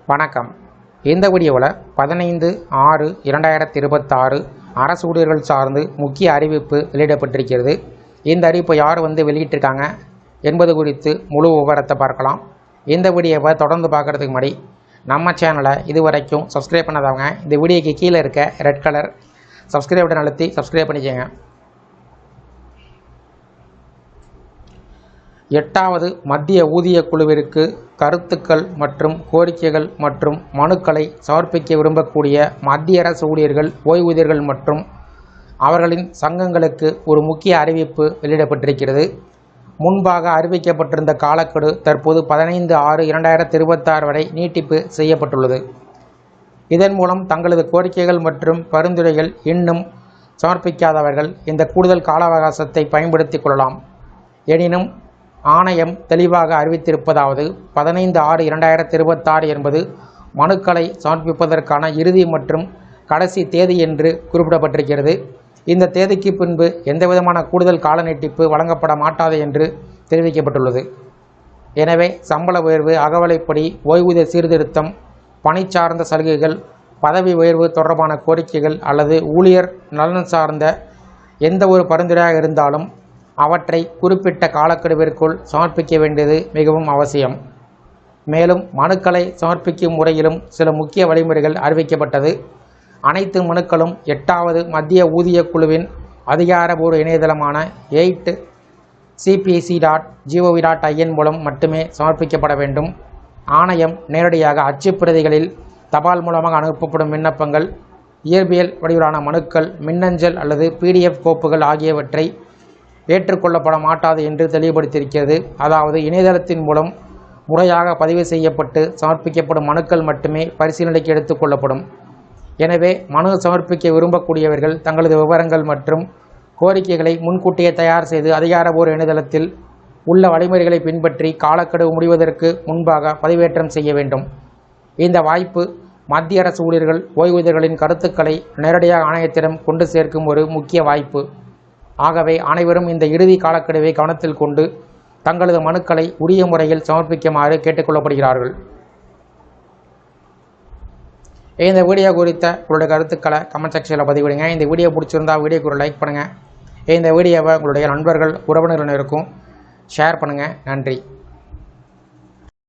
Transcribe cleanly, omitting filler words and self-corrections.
வணக்கம். இந்த வீடியோவில் 15/6/2026 அரசு ஊழியர்கள் சார்ந்து முக்கிய அறிவிப்பு வெளியிடப்பட்டிருக்கிறது. இந்த அறிவிப்பை யார் வெளியிட்டிருக்காங்க என்பது குறித்து முழு விவரத்தை பார்க்கலாம். இந்த வீடியோவை தொடர்ந்து பார்க்குறதுக்கு முன்னாடி நம்ம சேனலை இதுவரைக்கும் சப்ஸ்கிரைப் பண்ணாதவங்க இந்த வீடியோக்கு கீழே இருக்க ரெட் கலர் சப்ஸ்கிரைப் பட்டன் அழுத்தி சப்ஸ்கிரைப் பண்ணிக்கோங்க. 8வது மத்திய ஊதிய குழுவிற்கு கருத்துக்கள் மற்றும் கோரிக்கைகள் மற்றும் மனுக்களை சமர்ப்பிக்க விரும்பக்கூடிய மத்திய அரசு ஊழியர்கள், ஓய்வூதியர்கள் மற்றும் அவர்களின் சங்கங்களுக்கு ஒரு முக்கிய அறிவிப்பு வெளியிடப்பட்டிருக்கிறது. முன்பாக அறிவிக்கப்பட்டிருந்த காலக்கெடு தற்போது 15/6/2026 வரை நீட்டிப்பு செய்யப்பட்டுள்ளது. இதன் மூலம் தங்களது கோரிக்கைகள் மற்றும் பரிந்துரைகள் இன்னும் சமர்ப்பிக்காதவர்கள் இந்த கூடுதல் கால அவகாசத்தை பயன்படுத்திக் கொள்ளலாம். எனினும் ஆணையம் தெளிவாக அறிவித்திருப்பதாவது 15/6/2026 என்பது மனுக்களை சமர்ப்பிப்பதற்கான இறுதி மற்றும் கடைசி தேதி என்று குறிப்பிடப்பட்டிருக்கிறது. இந்த தேதிக்கு பின்பு எந்தவிதமான கூடுதல் கால நீட்டிப்பு வழங்கப்பட மாட்டாது என்று தெரிவிக்கப்பட்டுள்ளது. எனவே சம்பள உயர்வு, அகவிலைப்படி, ஓய்வூதிய சீர்திருத்தம், பணி சார்ந்த சலுகைகள், பதவி உயர்வு தொடர்பான கோரிக்கைகள் அல்லது ஊழியர் நலன் சார்ந்த எந்த ஒரு பரிந்துரையாக இருந்தாலும் அவற்றை குறிப்பிட்ட காலக்கெடுவிற்குள் சமர்ப்பிக்க வேண்டியது மிகவும் அவசியம். மேலும் மனுக்களை சமர்ப்பிக்கும் முறையிலும் சில முக்கிய வழிமுறைகள் அறிவிக்கப்பட்டது. அனைத்து மனுக்களும் 8வது மத்திய ஊதிய குழுவின் அதிகாரபூர்வ இணையதளமான 8cpc.gov.in மூலம் மட்டுமே சமர்ப்பிக்கப்பட வேண்டும். ஆணையம் நேரடியாக அச்சுப்பிரதிகளில், தபால் மூலமாக அனுப்பப்படும் விண்ணப்பங்கள், இயற்பியல் வடிவிலான மனுக்கள், மின்னஞ்சல் அல்லது PDF கோப்புகள் ஆகியவற்றை ஏற்றுக்கொள்ளப்பட மாட்டாது என்று தெளிவுபடுத்தியிருக்கிறது. அதாவது இணையதளத்தின் மூலம் முறையாக பதிவு செய்யப்பட்டு சமர்ப்பிக்கப்படும் மனுக்கள் மட்டுமே பரிசீலனைக்கு எடுத்துக் கொள்ளப்படும். எனவே மனு சமர்ப்பிக்க விரும்பக்கூடியவர்கள் தங்களது விவரங்கள் மற்றும் கோரிக்கைகளை முன்கூட்டியே தயார் செய்து அதிகாரபூர்வ இணையதளத்தில் உள்ள வழிமுறைகளை பின்பற்றி காலக்கெடு முடிவதற்கு முன்பாக பதிவேற்றம் செய்ய வேண்டும். இந்த வாய்ப்பு மத்திய அரசு ஊழியர்கள், ஓய்வூதியர்களின் கருத்துக்களை நேரடியாக ஆணையத்திடம் கொண்டு சேர்க்கும் ஒரு முக்கிய வாய்ப்பு. ஆகவே அனைவரும் இந்த இறுதி காலக்கெடுவை கவனத்தில் கொண்டு தங்களது மனுக்களை உரிய முறையில் சமர்ப்பிக்குமாறு கேட்டுக்கொள்ளப்படுகிறார்கள். இந்த வீடியோ குறித்த உங்களுடைய கருத்துக்களை கமெண்ட் செக்ஷனில் பதிவிடுங்க. இந்த வீடியோ பிடிச்சிருந்தால் வீடியோக்கு ஒரு லைக் பண்ணுங்கள். இந்த வீடியோவை உங்களுடைய நண்பர்கள், உறவினர்களுக்கும் ஷேர் பண்ணுங்கள். நன்றி.